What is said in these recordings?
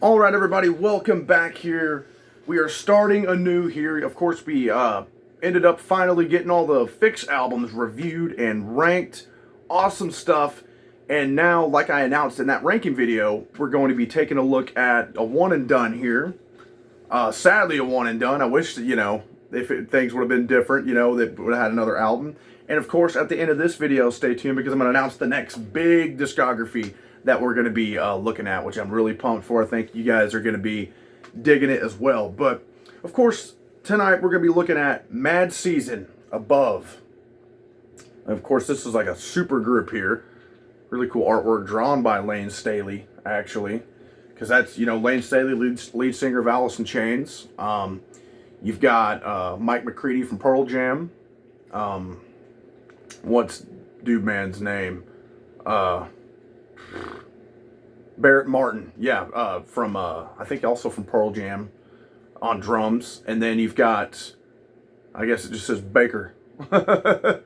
All right, everybody, welcome back here. We are starting anew here. Of course, we ended up finally getting all the Fix albums reviewed and ranked. Awesome stuff. And now, like I announced in that ranking video, we're going to be taking a look at a one and done here. Sadly, a one and done. I wish that, if things would have been different, that would have had another album. And of course, at the end of this video, stay tuned because I'm going to announce the next big discography that we're going to be looking at, which I'm really pumped for. I think you guys are going to be digging it as well. But of course, tonight we're going to be looking at Mad Season, Above. And of course, this is like a super group here. Really cool artwork drawn by Layne Staley, actually. Because that's, Layne Staley, lead singer of Alice in Chains. You've got Mike McCready from Pearl Jam. What's dude man's name? Barrett Martin, yeah, from I think also from Pearl Jam on drums. And then you've got, I guess it just says Baker, who's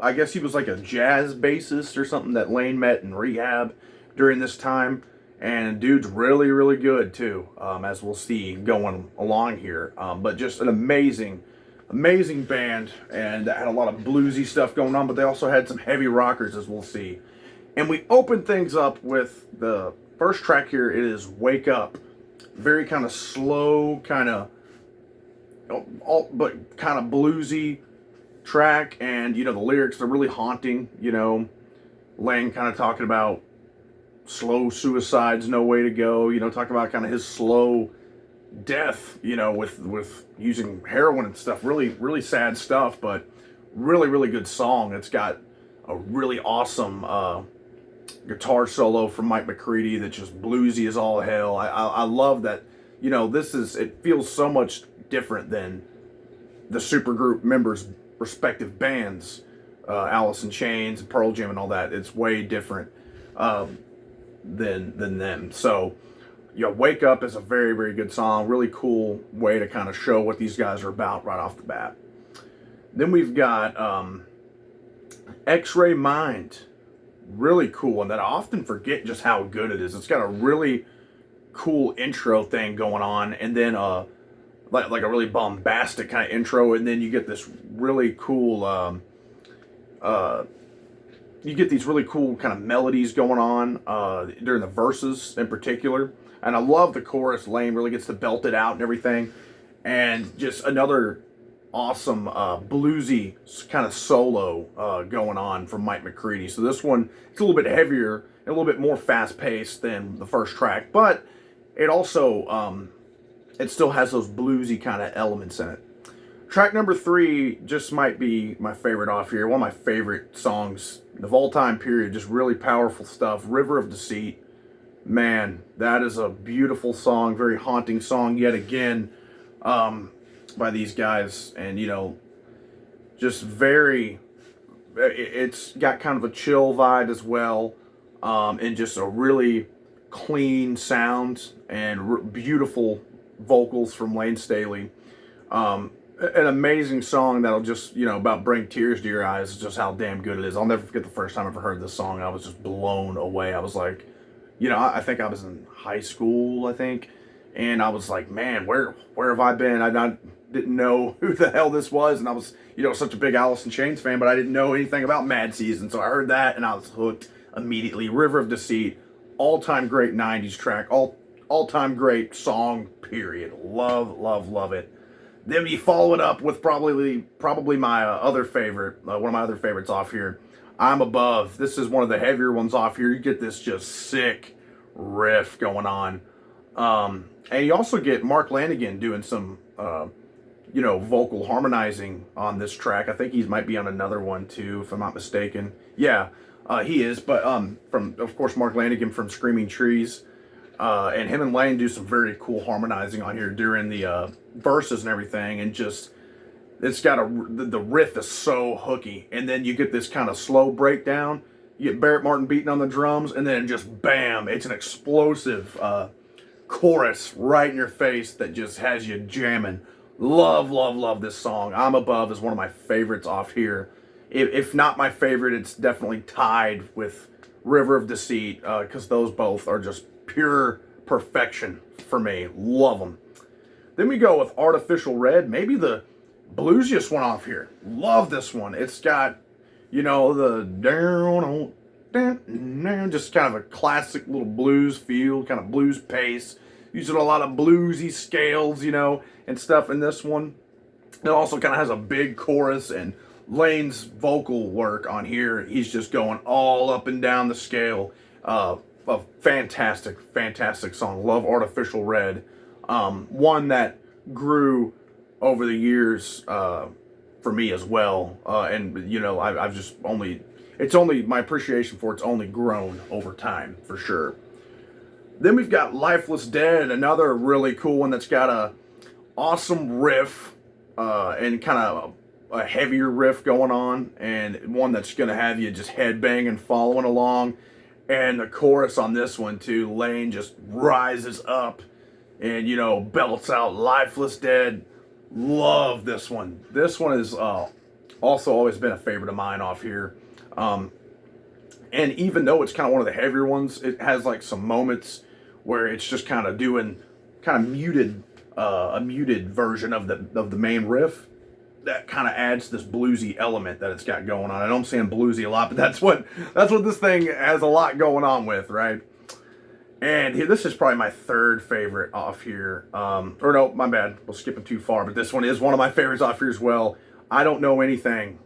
I guess he was like a jazz bassist or something that Layne met in rehab during this time. And dude's really, really good too, as we'll see going along here. But just an amazing band, and that had a lot of bluesy stuff going on, but they also had some heavy rockers, as we'll see. And we open things up with the first track here. It is Wake Up. Very kind of slow, kind of, but kind of bluesy track. And, the lyrics, they're really haunting, Layne kind of talking about slow suicides, no way to go, talking about kind of his slow death, with using heroin and stuff. Really, really sad stuff, but really, really good song. It's got a really awesome guitar solo from Mike McCready that's just bluesy as all hell. I love that, it feels so much different than the supergroup members' respective bands, Alice in Chains, Pearl Jam, and all that. It's way different than them. So, Wake Up is a very, very good song. Really cool way to kind of show what these guys are about right off the bat. Then we've got X-Ray Mind. Really cool, and that I often forget just how good it is. It's got a really cool intro thing going on, and then like a really bombastic kind of intro, and then you get this really cool you get these really cool kind of melodies going on during the verses in particular. And I love the chorus. Layne really gets to belt it out and everything. And just another awesome bluesy kind of solo going on from Mike McCready. So this one, it's a little bit heavier and a little bit more fast-paced than the first track. But it also, it still has those bluesy kind of elements in it. Track number 3 just might be my favorite off here. One of my favorite songs of all time period. Just really powerful stuff. River of Deceit. Man, that is a beautiful song. Very haunting song yet again by these guys. And, just very... It's got kind of a chill vibe as well. And just a really clean sound and beautiful vocals from Layne Staley. An amazing song that'll just, about bring tears to your eyes, just how damn good it is. I'll never forget the first time I ever heard this song. I was just blown away. I was like, I think I was in high school, I think. And I was like, man, where have I been? Didn't know who the hell this was. And I was, such a big Alice in Chains fan, but I didn't know anything about Mad Season. So I heard that and I was hooked immediately. River of Deceit, all-time great 90s track, all-time great song, period. Love, love, love it. Then you follow it up with probably my other favorite, one of my other favorites off here, I'm Above. This is one of the heavier ones off here. You get this just sick riff going on. And you also get Mark Lanegan doing some, vocal harmonizing on this track. I think he might be on another one too, if I'm not mistaken. Yeah, he is. But from, of course, Mark Lanegan from Screaming Trees. And him and Layne do some very cool harmonizing on here during the verses and everything, and just it's got the riff is so hooky, and then you get this kind of slow breakdown. You get Barrett Martin beating on the drums, and then just bam, it's an explosive chorus right in your face that just has you jamming. Love, love, love this song. I'm Above is one of my favorites off here. If not my favorite, it's definitely tied with River of Deceit, because those both are just pure perfection for me. Love them. Then we go with Artificial Red, maybe the bluesiest one off here. Love this one. It's got, the just kind of a classic little blues feel, kind of blues pace, using a lot of bluesy scales, and stuff in this one. It also kind of has a big chorus, and Lane's vocal work on here, he's just going all up and down the scale. A fantastic, fantastic song. Love Artificial Red. One that grew over the years for me as well. And, I've just my appreciation for it's only grown over time, for sure. Then we've got Lifeless Dead, another really cool one that's got a awesome riff, and kind of a heavier riff going on, and one that's going to have you just headbanging, following along. And the chorus on this one too, Lane just rises up and, belts out Lifeless Dead. Love this one. This one is also always been a favorite of mine off here. And even though it's kind of one of the heavier ones, it has like some moments where it's just kind of doing muted, a muted version of the main riff that kind of adds this bluesy element that it's got going on. I know I'm saying bluesy a lot, but that's what this thing has a lot going on with, right? And here, this is probably my third favorite off here. Or no, my bad. We're skipping too far, but this one is one of my favorites off here as well. I Don't Know Anything.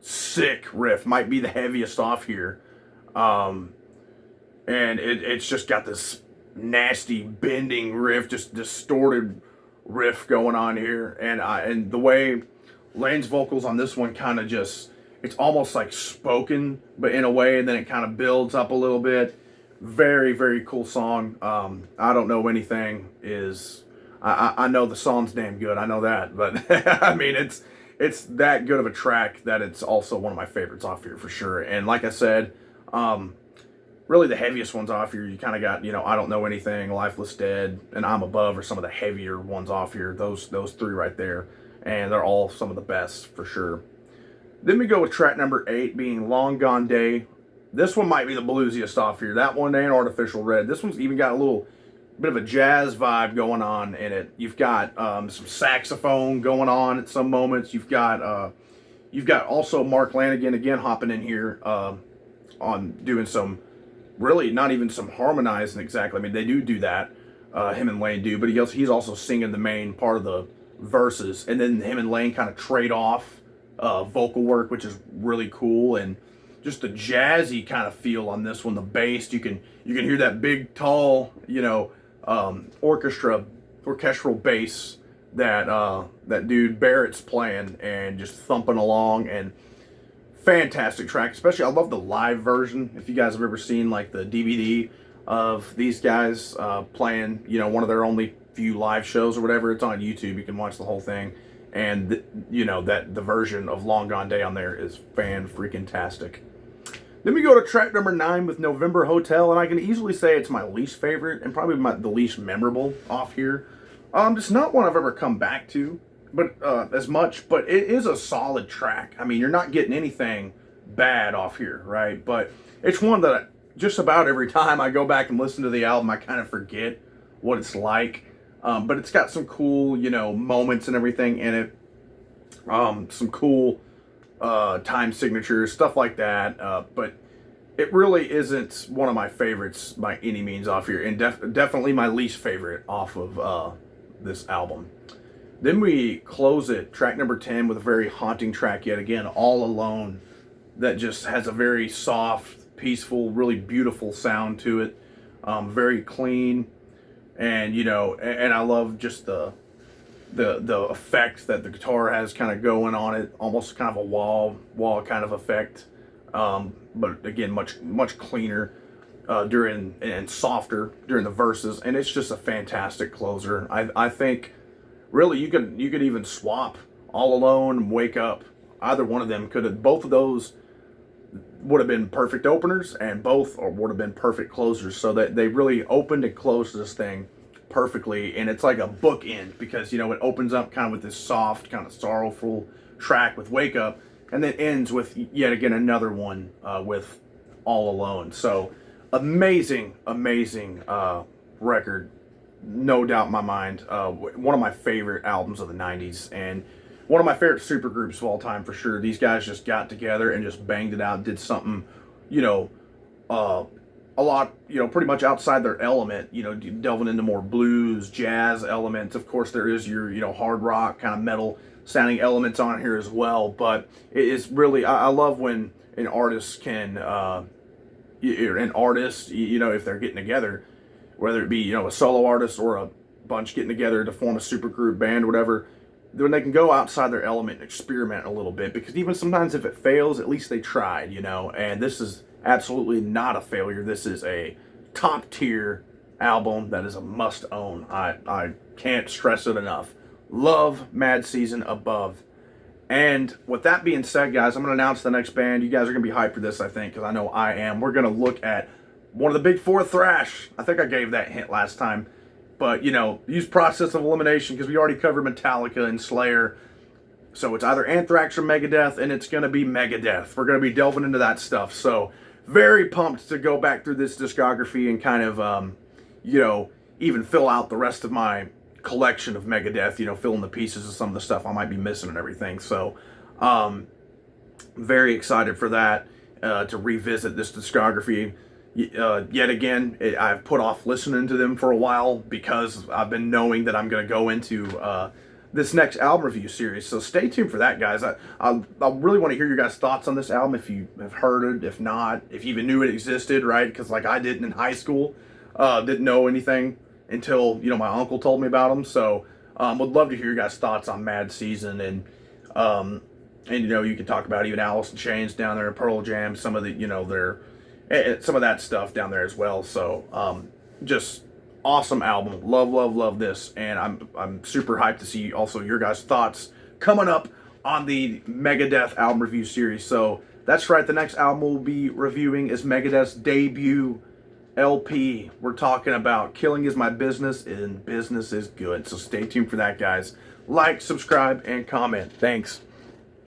Sick riff. Might be the heaviest off here. And it's just got this nasty bending riff, just distorted riff going on here. And the way Lane's vocals on this one kind of just, it's almost like spoken, but in a way, and then it kind of builds up a little bit. Very, very cool song. I Don't Know Anything is, I know the song's damn good. I know that, but I mean, it's that good of a track that it's also one of my favorites off here for sure. And like I said, really the heaviest ones off here, you kind of got, I Don't Know Anything, Lifeless Dead, and I'm Above are some of the heavier ones off here. Those three right there. And they're all some of the best for sure. Then we go with track number 8 being Long Gone Day. This one might be the bluesiest off here. That one and Artificial Red. This one's even got a little bit of a jazz vibe going on in it. You've got some saxophone going on at some moments. You've got also Mark Lanegan again hopping in here on doing some, really not even some harmonizing exactly. I mean, they do that. Him and Lane do, but he's also singing the main part of the verses, and then him and Lane kind of trade off vocal work, which is really cool. And just the jazzy kind of feel on this one. The bass, you can hear that big, tall, orchestral bass that dude Barrett's playing, and just thumping along. And fantastic track. Especially, I love the live version. If you guys have ever seen like the DVD of these guys playing, one of their only few live shows or whatever, it's on YouTube. You can watch the whole thing. And that the version of Long Gone Day on there is fan-freaking-tastic. Then we go to track number 9 with November Hotel, and I can easily say it's my least favorite and probably the least memorable off here. It's not one I've ever come back to, but as much, but it is a solid track. I mean, you're not getting anything bad off here, right? But it's one that just about every time I go back and listen to the album, I kind of forget what it's like. But it's got some cool, moments and everything in it. Some cool time signatures, stuff like that. But it really isn't one of my favorites by any means off here. And definitely my least favorite off of this album. Then we close it, track number 10, with a very haunting track yet again, All Alone, that just has a very soft, peaceful, really beautiful sound to it. Very clean. And and I love just the effect that the guitar has kind of going on it, almost kind of a wall kind of effect, but again much cleaner during, and softer during the verses, and it's just a fantastic closer. I think really you could even swap All Alone and Wake Up. Either one of them both of those would have been perfect openers, and both would have been perfect closers. So that they really opened and closed this thing perfectly, and it's like a bookend, because it opens up kind of with this soft, kind of sorrowful track with Wake Up, and then ends with yet again another one with All Alone. So amazing record, no doubt in my mind. One of my favorite albums of the 90s, and one of my favorite supergroups of all time for sure. These guys just got together and just banged it out, did something, you know, a lot, pretty much outside their element, delving into more blues, jazz elements. Of course, there is your, hard rock, kind of metal sounding elements on here as well. But it is really, I love when an artist can, if they're getting together, whether it be, a solo artist or a bunch getting together to form a supergroup band, whatever, when they can go outside their element and experiment a little bit, because even sometimes if it fails, at least they tried, and this is absolutely not a failure. This is a top tier album that is a must own. I can't stress it enough. Love Mad Season above. And with that being said, guys, I'm going to announce the next band. You guys are going to be hyped for this, I think, because I know I am. We're going to look at one of the big four thrash. I think I gave that hint last time. But, use Process of Elimination, because we already covered Metallica and Slayer. So it's either Anthrax or Megadeth, and it's going to be Megadeth. We're going to be delving into that stuff. So very pumped to go back through this discography and kind of, even fill out the rest of my collection of Megadeth, fill in the pieces of some of the stuff I might be missing and everything. So very excited for that, to revisit this discography. Yet again, I've put off listening to them for a while because I've been knowing that I'm going to go into this next album review series. So stay tuned for that, guys. I really want to hear your guys' thoughts on this album, if you have heard it, if not, if you even knew it existed, right? Because like I didn't in high school, didn't know anything until, my uncle told me about them. So would love to hear your guys' thoughts on Mad Season, and you can talk about even Alice in Chains down there, Pearl Jam, some of the, some of that stuff down there as well. So just awesome album. Love this, and I'm super hyped to see also your guys' thoughts coming up on the Megadeth album review series. So that's right, the next album we'll be reviewing is Megadeth's debut LP. We're talking about Killing Is My Business and Business Is Good. So stay tuned for that, guys. Like, subscribe, and comment. Thanks.